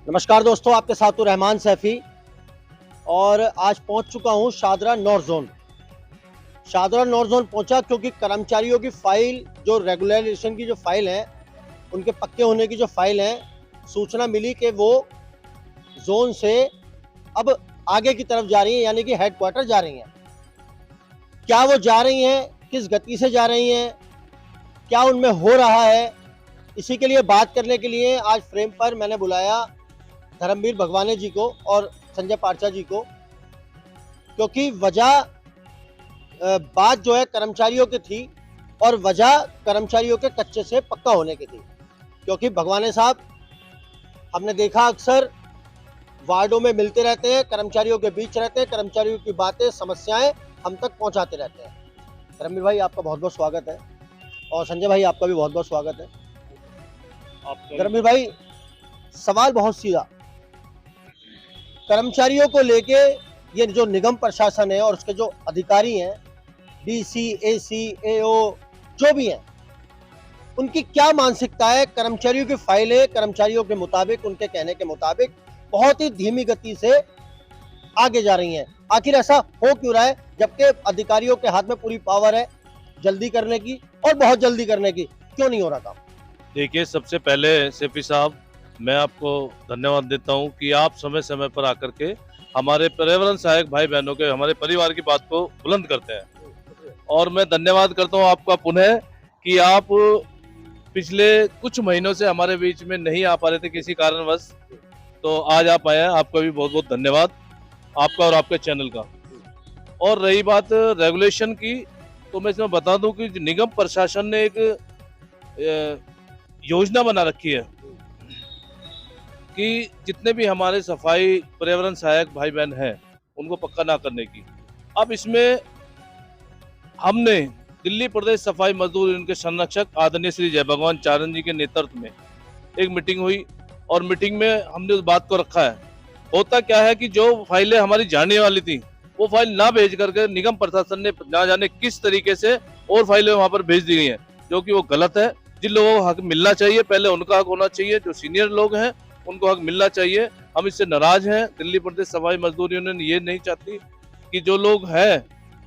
नमस्कार दोस्तों, आपके साथ हूँ रहमान सैफी और आज पहुंच चुका हूं Shahdara north zone. Shahdara north zone पहुंचा क्योंकि कर्मचारियों की फाइल, जो रेगुलराइजेशन की जो फाइल है, उनके पक्के होने की जो फाइल है, सूचना मिली कि वो जोन से अब आगे की तरफ जा रही है, यानी कि हेडक्वार्टर जा रही हैं। क्या वो जा रही हैं, किस गति से जा रही हैं, क्या उनमें हो रहा है, इसी के लिए बात करने के लिए आज फ्रेम पर मैंने बुलाया धर्मवीर भगवाने जी को और संजय पारचा जी को, क्योंकि बात जो है कर्मचारियों की थी और वजह कर्मचारियों के कच्चे से पक्का होने की थी। क्योंकि भगवाने साहब, हमने देखा अक्सर वार्डों में मिलते रहते हैं, कर्मचारियों के बीच रहते हैं, कर्मचारियों की बातें, समस्याएं हम तक पहुंचाते रहते हैं। धर्मवीर भाई, आपका बहुत बहुत स्वागत है और संजय भाई, आपका भी बहुत बहुत स्वागत है। धर्मवीर भाई, सवाल बहुत सीधा, कर्मचारियों को लेके ये जो निगम प्रशासन है और उसके जो अधिकारी हैं, डीसी, एसी, एओ, जो भी हैं, उनकी क्या मानसिकता है? कर्मचारियों की फाइलें कर्मचारियों के मुताबिक, उनके कहने के मुताबिक बहुत ही धीमी गति से आगे जा रही हैं। आखिर ऐसा हो क्यों रहा है, जबकि अधिकारियों के हाथ में पूरी पावर है जल्दी करने की और बहुत जल्दी करने की? क्यों नहीं हो रहा काम? देखिए, सबसे पहले सेफी साहब, मैं आपको धन्यवाद देता हूं कि आप समय समय पर आकर के हमारे पर्यावरण सहायक भाई बहनों के, हमारे परिवार की बात को बुलंद करते हैं। और मैं धन्यवाद करता हूं आपका पुनः कि आप पिछले कुछ महीनों से हमारे बीच में नहीं आ पा रहे थे किसी कारणवश, तो आज आप आए हैं। आपका भी बहुत बहुत धन्यवाद, आपका और आपके चैनल का। और रही बात रेगुलेशन की, तो मैं इसमें बता दूं कि निगम प्रशासन ने एक योजना बना रखी है कि जितने भी हमारे सफाई पर्यावरण सहायक भाई बहन हैं, उनको पक्का ना करने की। अब इसमें हमने दिल्ली प्रदेश सफाई मजदूर यूनियन के संरक्षक आदरणीय श्री जय भगवान चारण जी के नेतृत्व में एक मीटिंग हुई और मीटिंग में हमने उस बात को रखा है। होता क्या है कि जो फाइलें हमारी जाने वाली थी, वो फाइल ना भेज करके निगम प्रशासन ने ना जाने किस तरीके से और फाइलें वहां पर भेज दी गई हैं, जो कि वो गलत है। जिन लोगों को हक मिलना चाहिए, पहले उनका हक होना चाहिए, जो सीनियर लोग हैं उनको हक मिलना चाहिए। हम इससे नाराज हैं। दिल्ली प्रदेश सफाई मजदूर यूनियन ये नहीं चाहती कि जो लोग हैं,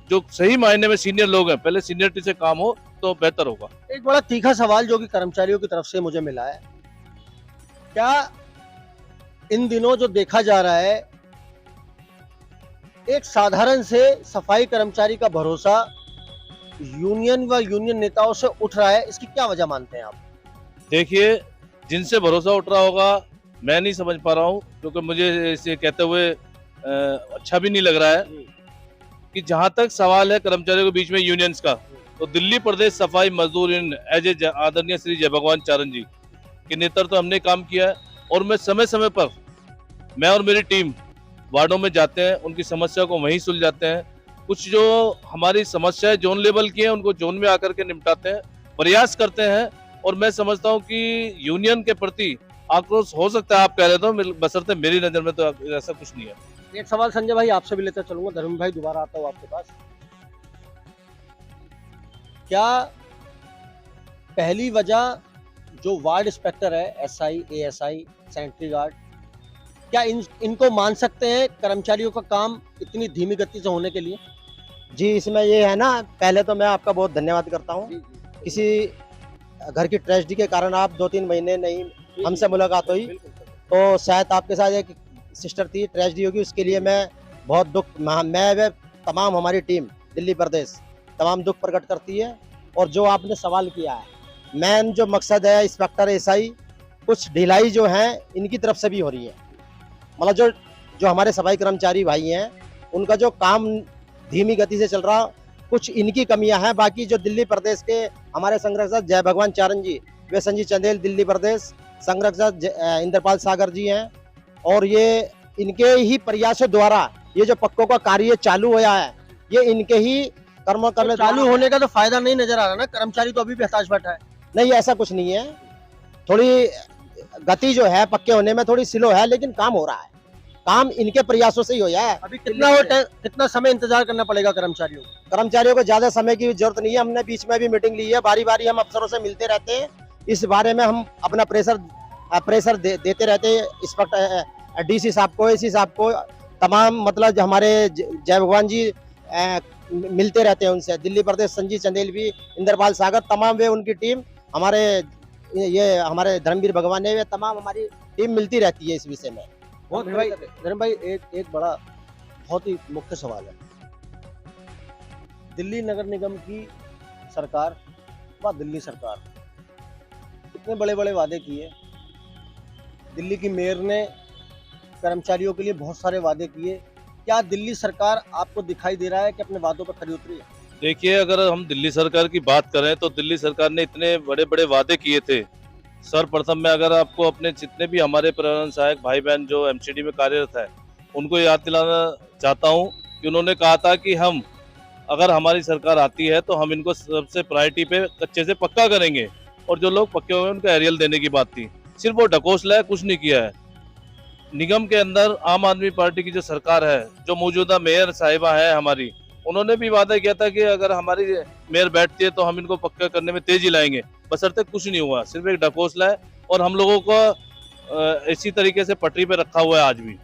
जो सही मायने में सीनियर लोग हैं, पहले सीनियरिटी से काम हो तो बेहतर होगा। एक बड़ा तीखा सवाल जो कि कर्मचारियों की तरफ से मुझे मिला है, क्या इन दिनों जो देखा जा रहा है, एक साधारण से सफाई कर्मचारी का भरोसा यूनियन व यूनियन नेताओं से उठ रहा है, इसकी क्या वजह मानते हैं आप? देखिए, जिनसे भरोसा उठ रहा होगा मैं नहीं समझ पा रहा हूँ, क्योंकि मुझे इसे कहते हुए अच्छा भी नहीं लग रहा है कि जहां तक सवाल है कर्मचारियों के बीच में यूनियंस का, तो दिल्ली प्रदेश सफाई मजदूर यूनियन एज ए आदरणीय श्री जय भगवान चारण जी के नेतृत्व हमने काम किया है। और मैं समय समय पर, मैं और मेरी टीम वार्डों में जाते हैं, उनकी समस्या को वहीं सुलझाते हैं। कुछ जो हमारी समस्याएं जोन लेवल की हैं, उनको जोन में आकर के निपटाते हैं, प्रयास करते हैं। और मैं समझता हूं कि यूनियन के प्रति आक्रोश हो सकता है, आप कह रहे थे, बशर्ते मेरी नजर में तो ऐसा कुछ नहीं है। एक सवाल संजय भाई आपसे भी लेकर चलूंगा, धर्म भाई दोबारा आता हूँ आपके पास। क्या पहली वजह जो वार्ड इंस्पेक्टर है, एसआई, एएसआई, सैनिटरी गार्ड, क्या इनको मान सकते हैं कर्मचारियों का काम इतनी धीमी गति से होने के लिए? जी, इसमें ये है ना, पहले तो मैं आपका बहुत धन्यवाद करता हूँ। किसी घर की ट्रेजेडी के कारण आप 2-3 महीने नहीं हमसे मुलाकात हुई, तो शायद आपके साथ एक सिस्टर थी, ट्रेजेडी होगी, उसके लिए मैं बहुत दुख, मैं व तमाम हमारी टीम दिल्ली प्रदेश तमाम दुख प्रकट करती है। और जो आपने सवाल किया है, मेन जो मकसद है इंस्पेक्टर, एसआई, कुछ ढिलाई जो है इनकी तरफ से भी हो रही है। मतलब जो हमारे सफाई कर्मचारी भाई हैं, उनका जो काम धीमी गति से चल रहा, कुछ इनकी कमियां हैं। बाकी जो दिल्ली प्रदेश के हमारे संरक्षक जय भगवान चारण जी, वे संजीव चंदेल दिल्ली प्रदेश संरक्षक इंद्रपाल सागर जी हैं, और ये इनके ही प्रयासों द्वारा ये जो पक्कों का कार्य चालू हुआ है, ये इनके ही कर्म करने चालू होने का तो फायदा नहीं नजर आ रहा ना, कर्मचारी तो अभी भी हताश बैठा है। नहीं, ऐसा कुछ नहीं है। थोड़ी गति जो है पक्के होने में थोड़ी स्लो है, लेकिन काम हो रहा है। काम इनके प्रयासों से ही हो है। अभी कितना समय इंतजार करना पड़ेगा कर्मचारियों को? कर्मचारियों को ज्यादा समय की जरूरत नहीं है। हमने बीच में भी मीटिंग ली है, बारी बारी हम अफसरों से मिलते रहते हैं, इस बारे में हम अपना प्रेशर प्रेशर देते रहते इंस्पेक्टर डीसी साहब को, एसी साहब को, तमाम मतलब जो हमारे जय भगवान जी मिलते रहते हैं उनसे, दिल्ली प्रदेश संजीव चंदेल भी, इंद्रपाल सागर, तमाम वे उनकी टीम, हमारे ये हमारे धर्मवीर भगवान ने, तमाम हमारी टीम मिलती रहती है इस विषय में। बहुत भाई धर्म भाई, एक बड़ा बहुत ही मुख्य सवाल है। दिल्ली नगर निगम की सरकार व दिल्ली सरकार इतने बड़े बड़े वादे किए, दिल्ली की मेयर ने कर्मचारियों के लिए बहुत सारे वादे किए, क्या दिल्ली सरकार आपको दिखाई दे रहा है कि अपने वादों पर खरी उतरी है? देखिए, अगर हम दिल्ली सरकार की बात करें तो दिल्ली सरकार ने इतने बड़े बड़े वादे किए थे। सर्वप्रथम मैं अगर आपको अपने जितने भी हमारे पर्यावरण सहायक भाई बहन जो एमसीडी में कार्यरत है उनको याद दिलाना चाहता हूं कि उन्होंने कहा था कि हम अगर हमारी सरकार आती है तो हम इनको सबसे प्रायोरिटी पे कच्चे से पक्का करेंगे, और जो लोग पक्के हुए उनको एरियल देने की बात थी। सिर्फ वो ढकोसला है, कुछ नहीं किया है। निगम के अंदर आम आदमी पार्टी की जो सरकार है, जो मौजूदा मेयर साहिबा है हमारी, उन्होंने भी वादा किया था कि अगर हमारी मेयर बैठती है तो हम इनको पक्का करने में तेजी लाएंगे, बशर्ते कुछ नहीं हुआ, सिर्फ एक ढकोसला है और हम लोगों को इसी तरीके से पटरी पे रखा हुआ है आज भी।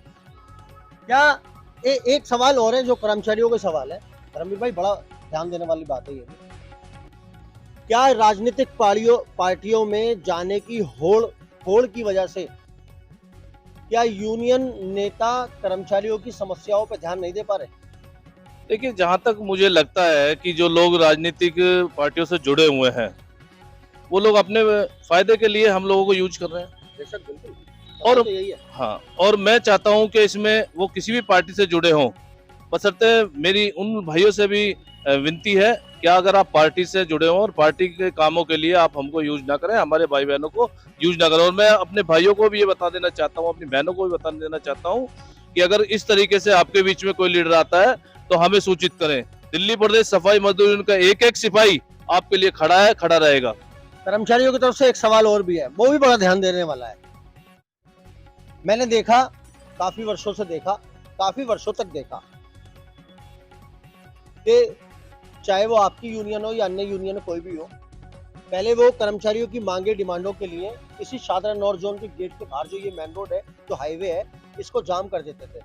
क्या एक सवाल और है जो कर्मचारियों का सवाल है, धर्मवीर भाई, बड़ा ध्यान देने वाली बात है ये। क्या राजनीतिक पार्टियों में जाने की होड़ की वजह से क्या यूनियन नेता कर्मचारियों की समस्याओं पर ध्यान नहीं दे पा रहे? देखिए, जहां तक मुझे लगता है कि जो लोग राजनीतिक पार्टियों से जुड़े हुए हैं वो लोग अपने फायदे के लिए हम लोगों को यूज कर रहे हैं। बेशक, बिल्कुल, और तो यही है। हाँ, और मैं चाहता हूं कि इसमें वो किसी भी पार्टी से जुड़े हों, बशर्ते मेरी उन भाइयों से भी विनती है कि अगर आप पार्टी से जुड़े हों और पार्टी के कामों के लिए आप हमको यूज ना करें, हमारे भाई बहनों को यूज ना करें। और मैं अपने भाइयों को भी ये बता देना चाहता हूँ, अपनी बहनों को भी बता देना चाहता हूँ कि अगर इस तरीके से आपके बीच में कोई लीडर आता है तो हमें सूचित करें। दिल्ली प्रदेश सफाई मजदूर यूनियन का एक एक सिपाही आपके लिए खड़ा है, खड़ा रहेगा। कर्मचारियों की तरफ से एक सवाल और भी है, वो भी बड़ा ध्यान देने वाला है। मैंने देखा, काफी वर्षों तक देखा कि चाहे वो आपकी यूनियन हो या अन्य यूनियन कोई भी हो, पहले वो कर्मचारियों की मांगे डिमांडों के लिए इसी शादरा नॉर्थ जोन के गेट के बाहर जो ये मेन रोड है, जो हाईवे है, इसको जाम कर देते थे।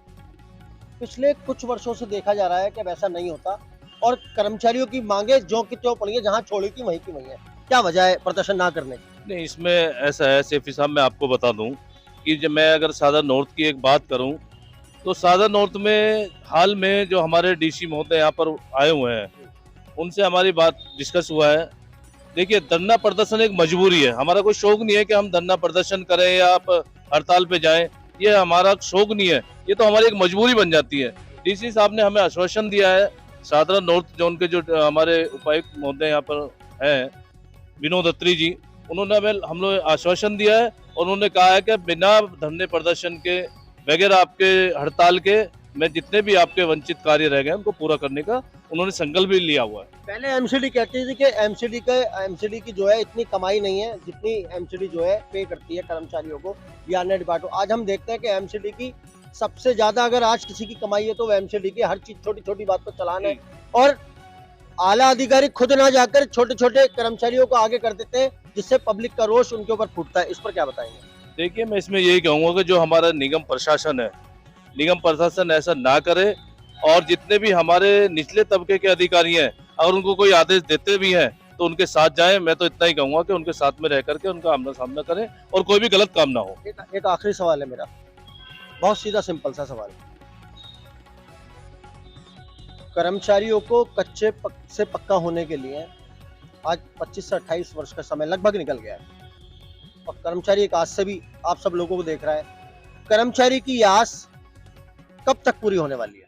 पिछले कुछ वर्षों से देखा जा रहा है कि वैसा नहीं होता और कर्मचारियों की मांगे जो कि त्यों पड़ी है, जहां छोड़ी थी वहीं की वहीं है। क्या वजह है प्रदर्शन ना करने की? नहीं, इसमें ऐसा है सेफी साहब, मैं आपको बता दूं कि जब मैं अगर सादर नॉर्थ की एक बात करूं तो सादर नॉर्थ में हाल में जो हमारे डीसी महोदय यहाँ पर आए हुए हैं उनसे हमारी बात डिस्कस हुआ है। देखिए, धरना प्रदर्शन एक मजबूरी है, हमारा कोई शौक नहीं है कि हम धरना प्रदर्शन करें या आप हड़ताल पे जाएं, ये हमारा शौक नहीं है, ये तो हमारी एक मजबूरी बन जाती है। डीसी साहब ने हमें आश्वासन दिया है, सादरा नॉर्थ जोन के जो हमारे उपायुक्त महोदय यहाँ पर हैं विनोद अत्री जी, उन्होंने हमें हम लोग आश्वासन दिया है और उन्होंने कहा है कि बिना धरने प्रदर्शन के बगैर आपके हड़ताल के मैं जितने भी आपके वंचित कार्य रह गए उनको पूरा करने का उन्होंने संकल्प भी लिया हुआ है। पहले एमसीडी कहती थी कि एमसीडी की जो है इतनी कमाई नहीं है जितनी एमसीडी जो है पे करती है कर्मचारियों को या अन्य डिपार्टमेंट। आज हम देखते हैं कि एमसीडी की सबसे ज्यादा अगर आज किसी की कमाई है तो वो एमसीडी की, हर चीज छोटी छोटी बात को चलाना है और आला अधिकारी खुद ना जाकर छोटे छोटे कर्मचारियों को आगे कर देते हैं, जिससे पब्लिक का रोष उनके ऊपर फूटता है। इस पर क्या बताएंगे? देखिए, मैं इसमें यही कहूँगा कि जो हमारा निगम प्रशासन है, निगम प्रशासन ऐसा ना करे और जितने भी हमारे निचले तबके के अधिकारी हैं अगर उनको कोई आदेश देते भी हैं तो उनके साथ जाएं। मैं तो इतना ही कहूँगा कि उनके साथ में रह करके उनका आमना सामना करें और कोई भी गलत काम ना हो। एक आखिरी सवाल है मेरा, बहुत सीधा सिंपल सा सवाल। कर्मचारियों को कच्चे से पक्का होने के लिए आज 25 से 28 वर्ष का समय लगभग निकल गया है और कर्मचारी एक आज से भी आप सब लोगों को देख रहा है। कर्मचारी की आस कब तक पूरी होने वाली है?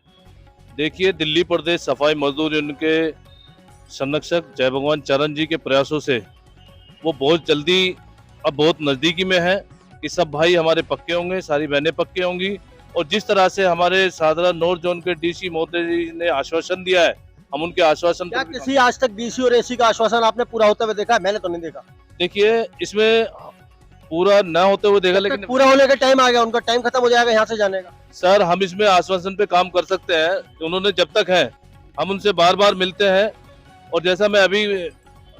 देखिए, दिल्ली प्रदेश सफाई मजदूर यूनियन के संरक्षक जय भगवान चरण जी के प्रयासों से वो बहुत जल्दी, अब बहुत नजदीकी में है कि सब भाई हमारे पक्के होंगे, सारी बहनें पक्के होंगी। और जिस तरह से हमारे सादरा नॉर्थ जोन के डीसी महोदय जी ने आश्वासन दिया है, हम उनके आश्वासन क्या किसी आज तक डीसी और एसी का आश्वासन आपने पूरा होते हुए देखा? मैंने तो नहीं देखा। देखिए, इसमें पूरा ना होते हुए देखा, लेकिन पूरा होने का टाइम आ गया, उनका टाइम खत्म हो जाएगा यहाँ से जाने का। सर, हम इसमें आश्वासन पे काम कर सकते हैं, उन्होंने जब तक है हम उनसे बार बार मिलते हैं। और जैसा मैं अभी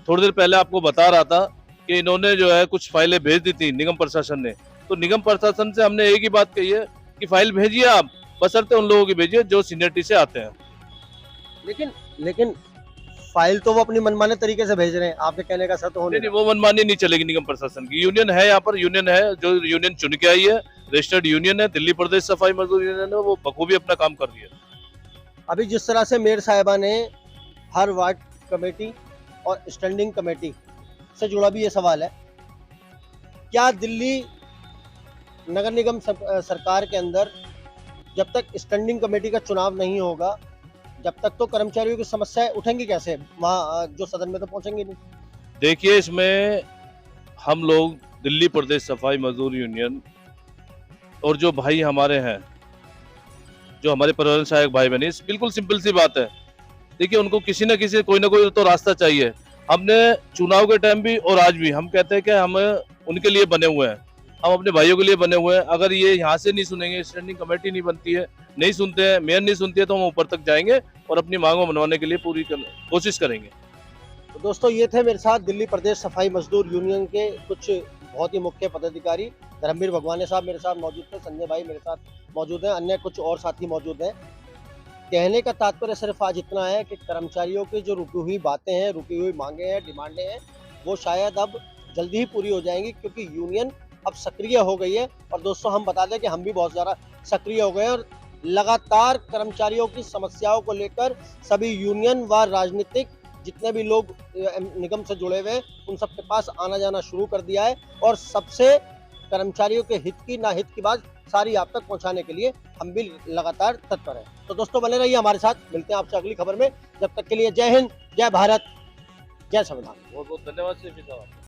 थोड़ी देर पहले आपको बता रहा था कि इन्होंने जो है कुछ फाइलें भेज दी थी निगम प्रशासन ने, तो निगम प्रशासन से हमने एक ही बात कही है कि फाइल भेजिए आप, बशर्ते उन लोगों की भेजिए जो सीनियरिटी से आते हैं। लेकिन फाइल तो वो अपनी मनमाने तरीके से भेज रहे हैं, आपके कहने का सर तो होने नहीं, वो मनमानी नहीं चलेगी निगम प्रशासन की। यूनियन है यहाँ पर, यूनियन है, जो यूनियन चुन के आई है, रजिस्टर्ड यूनियन है, दिल्ली प्रदेश सफाई मजदूर यूनियन है, वो बखूबी अपना काम कर रही है। अभी जिस तरह से मेयर साहिबा ने हर वार्ड कमेटी और स्टैंडिंग कमेटी से जुड़ा भी ये सवाल है, क्या दिल्ली नगर निगम सरकार के अंदर जब तक स्टैंडिंग कमेटी का चुनाव नहीं होगा, जब तक तो कर्मचारियों की समस्याएं उठेंगी कैसे? वहाँ जो सदन में तो पहुंचेंगी नहीं। देखिए, इसमें हम लोग दिल्ली प्रदेश सफाई मजदूर यूनियन और जो भाई हमारे हैं, जो हमारे परिवहन सहायक भाई बहन, बिल्कुल सिंपल सी बात है। देखिए, उनको किसी न किसी कोई ना कोई तो रास्ता चाहिए। हमने चुनाव के टाइम भी और आज भी हम कहते हैं कि हम उनके लिए बने हुए हैं, हम अपने भाइयों के लिए बने हुए हैं। अगर ये यहाँ से नहीं सुनेंगे, स्टैंडिंग कमेटी नहीं बनती है, नहीं सुनते हैं, मेयर नहीं सुनती है, तो हम ऊपर तक जाएंगे और अपनी मांगों मनवाने के लिए पूरी कोशिश करेंगे। तो दोस्तों, ये थे मेरे साथ दिल्ली प्रदेश सफाई मजदूर यूनियन के कुछ बहुत ही मुख्य पदाधिकारी। धर्मवीर भगवाने साहब मेरे साथ मौजूद थे, संजय भाई मेरे साथ मौजूद हैं, अन्य कुछ और साथी मौजूद हैं। कहने का तात्पर्य सिर्फ आज इतना है कि कर्मचारियों की जो रुकी हुई बातें हैं, रुकी हुई मांगे हैं, डिमांडें हैं, वो शायद अब जल्दी ही पूरी हो जाएंगी, क्योंकि यूनियन अब सक्रिय हो गई है। और दोस्तों, हम बता दें कि हम भी बहुत ज़्यादा सक्रिय हो गए हैं और लगातार कर्मचारियों की समस्याओं को लेकर सभी यूनियन व राजनीतिक जितने भी लोग निगम से जुड़े हुए हैं, उन सबके पास आना जाना शुरू कर दिया है। और सबसे कर्मचारियों के हित की ना हित की बात सारी आप तक पहुंचाने के लिए हम भी लगातार तत्पर हैं। तो दोस्तों, बने रहिए हमारे साथ, मिलते हैं आपसे अगली खबर में। जब तक के लिए जय हिंद, जय भारत, जय संविधान। बहुत बहुत धन्यवाद सीपी साहब।